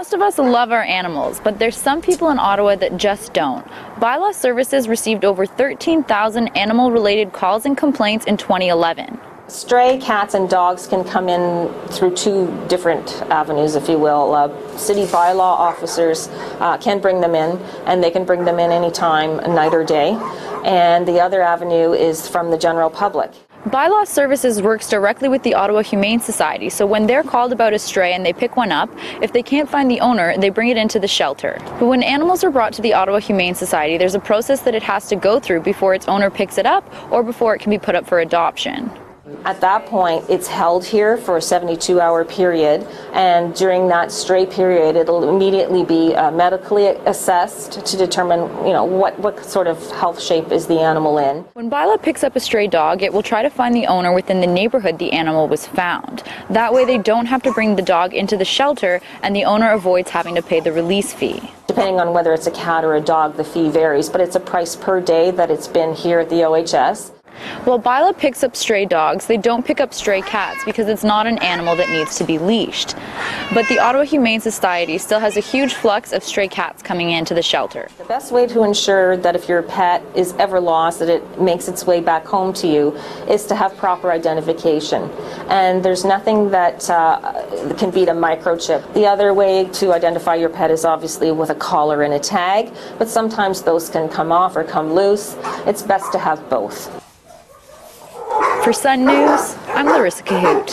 Most of us love our animals, but there's some people in Ottawa that just don't. Bylaw Services received over 13,000 animal-related calls and complaints in 2011. Stray cats and dogs can come in through two different avenues, if you will. City bylaw officers can bring them in, and they can bring them in anytime, night or day. And the other avenue is from the general public. Bylaw Services works directly with the Ottawa Humane Society, so when they're called about a stray and they pick one up, if they can't find the owner, they bring it into the shelter. But when animals are brought to the Ottawa Humane Society, there's a process that it has to go through before its owner picks it up or before it can be put up for adoption. At that point, it's held here for a 72-hour period, and during that stray period, it'll immediately be medically assessed to determine, what sort of health shape is the animal in. When Bylaw picks up a stray dog, it will try to find the owner within the neighborhood the animal was found. That way, they don't have to bring the dog into the shelter, and the owner avoids having to pay the release fee. Depending on whether it's a cat or a dog, the fee varies, but it's a price per day that it's been here at the OHS. While Bylaw picks up stray dogs, they don't pick up stray cats because it's not an animal that needs to be leashed. But the Ottawa Humane Society still has a huge flux of stray cats coming into the shelter. The best way to ensure that if your pet is ever lost, that it makes its way back home to you, is to have proper identification. And there's nothing that can beat a microchip. The other way to identify your pet is obviously with a collar and a tag, but sometimes those can come off or come loose. It's best to have both. For Sun News, I'm Larissa Cahoot.